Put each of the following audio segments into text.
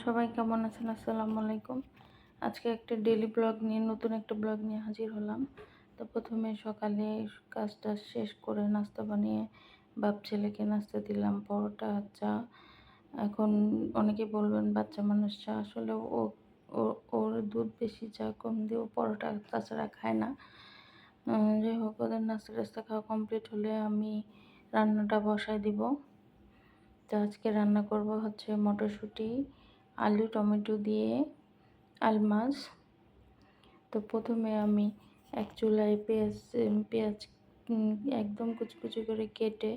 সবাই কেমন আছেন? আসসালামু আলাইকুম। আজকে একটা ডেইলি ব্লগ নিয়ে নতুন একটা ব্লগ নিয়ে হাজির হলাম। তো প্রথমে সকালে কাজটা শেষ করে নাস্তা বানিয়ে বাপ ছেলেকে নাস্তা দিলাম, পরোটা, চা। এখন অনেকে বলবেন বাচ্চা মানুষ চা, আসলে ওর দুধ বেশি, চা কম দিয়ে ও পরোটা তাছাড়া খায় না। যাই হোক, ওদের নাস্তা টাস্তা খাওয়া কমপ্লিট হলে আমি রান্নাটা বসায় দিব। তো আজকে রান্না করব হচ্ছে মটরশুঁটি, আলু, টমেটো দিয়ে আলমাস। তো প্রথমে আমি এক চুলায় পেঁয়াজ একদম কুচকুচি করে কেটে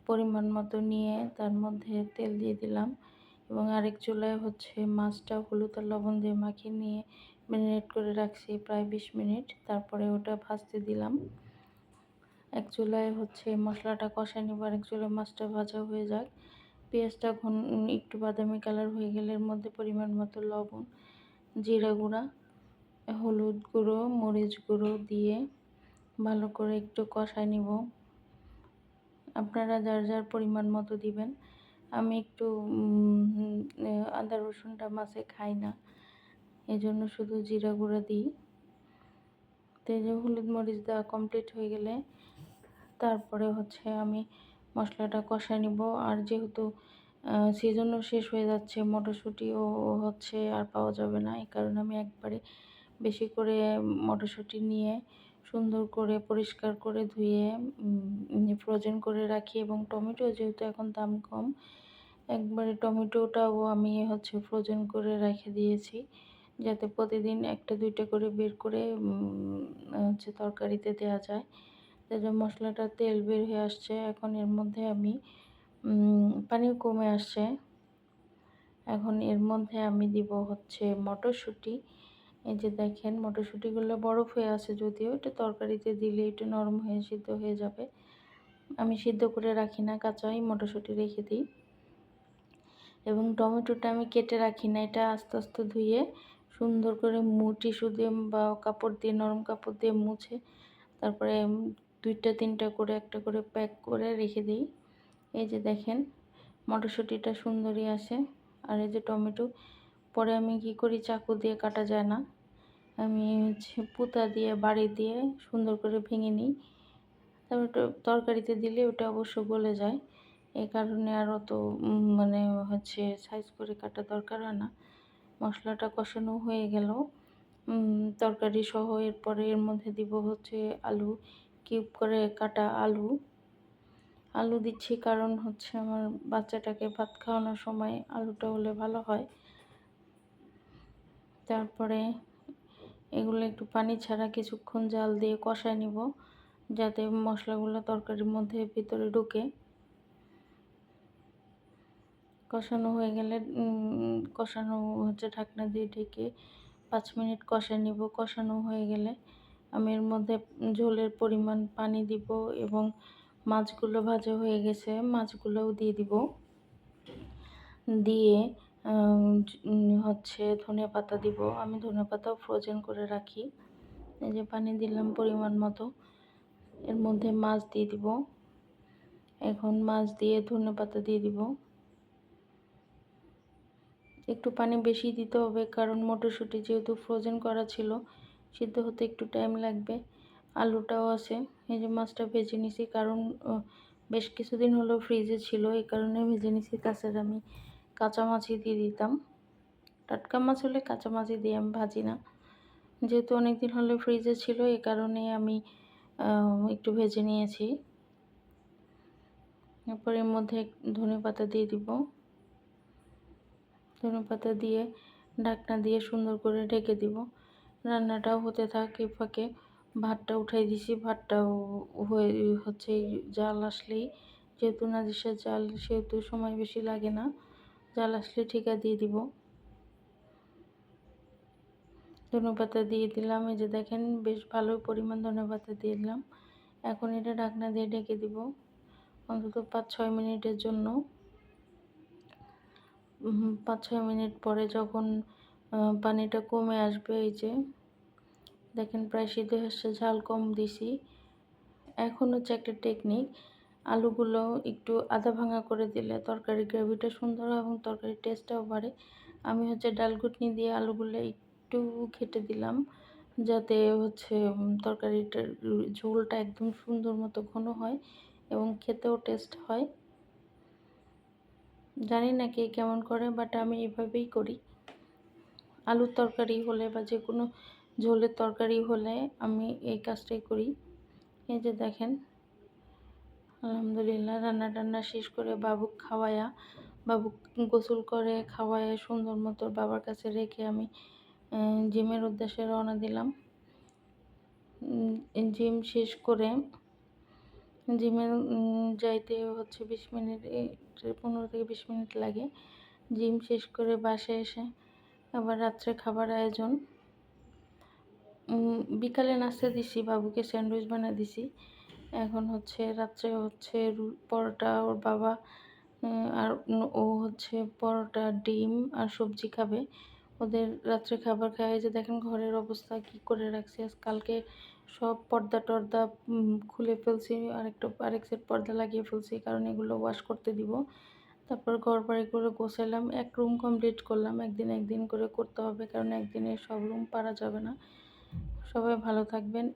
পরিমাণ মতো নিয়ে তার মধ্যে তেল দিয়ে দিলাম, এবং আরেক চুলায় হচ্ছে মাছটা হলুদ আর লবণ দিয়ে মাখিয়ে নিয়ে ম্যারিনেট করে রাখছি প্রায় 20 মিনিট। তারপরে ওটা ভাজতে দিলাম। এক চুলায় হচ্ছে মশলাটা কষায় নিব, আরেক চুলায় মাছটা ভাজা হয়ে যাক। পেঁয়াজটা একটু বাদামি কালার হয়ে গেলে এর মধ্যে পরিমাণ মতো লবণ, জিরা গুঁড়া, হলুদ গুঁড়ো, মরিচ গুঁড়ো দিয়ে ভালো করে একটু কষায় নিব। আপনারা যার যার পরিমাণ মতো দিবেন। আমি একটু আদা রসুনটা মাছে খাই না, এজন্য শুধু জিরা গুঁড়া দিই। তো এই যে হলুদ মরিচ দেওয়া কমপ্লিট হয়ে গেলে তারপরে হচ্ছে আমি মশলাটা কষায় নিব। আর যেহেতু সিজনও শেষ হয়ে যাচ্ছে, মটরশুঁটিও হচ্ছে আর পাওয়া যাবে না, এই কারণে আমি একবারে বেশি করে মটরশুঁটি নিয়ে সুন্দর করে পরিষ্কার করে ধুয়ে ফ্রোজেন করে রাখি। এবং টমেটো যেহেতু এখন দাম কম, একবারে টমেটোটাও আমি হচ্ছে ফ্রোজেন করে রেখে দিয়েছি, যাতে প্রতিদিন একটা দুইটা করে বের করে হচ্ছে তরকারিতে দেওয়া যায়। যে মশলাটা তেল বের হয়ে আসছে, এখন এর মধ্যে আমি পানিও কমে আসছে। এখন এর মধ্যে আমি দিব হচ্ছে মটরশুঁটি। এই যে দেখেন, মটরশুঁটিগুলো বরফ হয়ে আছে, যদিও এটা তরকারিতে দিলে এটা নরম হয়ে সিদ্ধ হয়ে যাবে। আমি সিদ্ধ করে রাখি না, কাঁচাই মটরশুঁটি রেখে দিই। এবং টমেটোটা আমি কেটে রাখি না, এটা আস্তে আস্তে ধুয়ে সুন্দর করে টিস্যু দিয়ে বা কাপড় দিয়ে, নরম কাপড় দিয়ে মুছে তারপরে দুইটা তিনটা করে একটা করে প্যাক করে রেখে দিই। এই যে দেখেন, মটরশুঁটিটা সুন্দরই আসে। আর এই যে টমেটো, পরে আমি কি করি, চাকু দিয়ে কাটা যায় না, আমি হচ্ছে পুঁতা দিয়ে বাড়ি দিয়ে সুন্দর করে ভেঙে নিই। তারপর তরকারিতে দিলে ওটা অবশ্য গলে যায়, এই কারণে আর অত মানে হচ্ছে সাইজ করে কাটা দরকার হয় না। মশলাটা কষানো হয়ে গেল তরকারি সহ, এরপরে এর মধ্যে দিব হচ্ছে আলু, কিউব করে কাটা আলু। আলু দিচ্ছি কারণ হচ্ছে আমার বাচ্চাটাকে ভাত খাওয়ানোর সময় আলুটা হলে ভালো হয়। তারপরে এগুলো একটু পানি ছাড়া কিছুক্ষণ জাল দিয়ে কষায় নিব, যাতে মশলাগুলো তরকারির মধ্যে ভিতরে ঢুকে। কষানো হয়ে গেলে কষানো হচ্ছে ঢাকনা দিয়ে ঢেকে 5 মিনিট কষায় নিব। কষানো হয়ে গেলে আমি এর মধ্যে ঝোলের পরিমাণ পানি দিব, এবং মাছগুলো ভাজা হয়ে গেছে, মাছগুলোও দিয়ে দিব। দিয়ে হচ্ছে ধনিয়া পাতা দিব। আমি ধনিয়া পাতাও ফ্রোজেন করে রাখি। এই যে পানি দিলাম পরিমাণ মতো, এর মধ্যে মাছ দিয়ে দিব। এখন মাছ দিয়ে ধনিয়া পাতা দিয়ে দিব। একটু পানি বেশি দিতে হবে, কারণ মটরশুঁটি যেহেতু ফ্রোজেন করা ছিল, সিদ্ধ হতে একটু টাইম লাগবে। আলুটাও আছে। এই যে মাছটা ভেজে নিছি, কারণ বেশ কিছুদিন হলো ফ্রিজে ছিল, এই কারণে ভেজে নিছি। তাছাড়া আমি কাঁচা মাছই দিয়ে দিতাম, টাটকা মাছ হলে কাঁচা মাছই দিয়ে আমি ভাজি না। যেহেতু অনেকদিন হলো ফ্রিজে ছিল, এই কারণে আমি একটু ভেজে নিয়েছি। এরপর এর মধ্যে ধনেপাতা দিয়ে দিব। ধনেপাতা দিয়ে ঢাকনা দিয়ে সুন্দর করে ঢেকে দিব। রান্নাটাও হতে থাকে, ফাঁকে ভাতটা উঠাই দিছি। ভাতটাও হয়ে হচ্ছে, জাল আসলেই, যেহেতু নাজিসের জাল সেহেতু সময় বেশি লাগে না, জাল আসলে ঠিকা দিয়ে দিব। ধনেপাতা দিয়ে দিলাম। এই যে দেখেন, বেশ ভালো পরিমাণ ধনেপাতা দিয়ে দিলাম। এখন এটা ঢাকনা দিয়ে ঢেকে দিব অন্তত 5-6 মিনিটের জন্য। 5-6 মিনিট পরে যখন পানিটা কমে আসবে, এই যে দেখেন প্রায় সিদ্ধ হচ্ছে, ঝাল কম দিছি। এখন হচ্ছে একটা টেকনিক, আলুগুলো একটু আধা ভাঙা করে দিলে তরকারির গ্রেভিটা সুন্দর হয় এবং তরকারির টেস্টটাও বাড়ে। আমি হচ্ছে ডাল ঘুটনি দিয়ে আলুগুলো একটু ঘেঁটে দিলাম, যাতে হচ্ছে তরকারিটার ঝোলটা একদম সুন্দর মতো ঘন হয় এবং খেতেও টেস্ট হয়। জানি না কে কেমন করে, বাট আমি এভাবেই করি। আলুর তরকারি হলে বা যে কোনো ঝোলের তরকারি হলে আমি এই কাজটাই করি। এই যে দেখেন, আলহামদুলিল্লাহ রান্না টান্না শেষ করে বাবুক খাওয়ায়া, বাবুক গোসল করে খাওয়ায় সুন্দর মতো বাবার কাছে রেখে আমি জিমের উদ্দেশ্যে রওনা দিলাম। জিম শেষ করে জিমে যাইতে হচ্ছে 20 মিনিট 15 থেকে 20 মিনিট লাগে। জিম শেষ করে বাসায় এসে আবার রাত্রে খাবার আয়োজন। বিকালে নাস্তা দিছি, বাবুকে স্যান্ডউইচ বানিয়ে দিছি। এখন হচ্ছে রাত্রে হচ্ছে পরোটা ওর বাবা আর ও হচ্ছে পরোটা, ডিম আর সবজি খাবে। ওদের রাত্রে খাবার খায়। যে দেখেন ঘরের অবস্থা কি করে রাখছি। কালকে সব পর্দা টর্দা খুলে ফেলছি, আরেক সেট পর্দা লাগিয়ে ফেলছি, কারণ এগুলো ওয়াশ করতে দিব। তারপর ঘর বাড়ি করে গোছালাম, এক রুম কমপ্লিট করলাম। একদিন করে করতে হবে, কারণ একদিনে সব রুম পারা যাবে না। সবাই ভালো থাকবেন।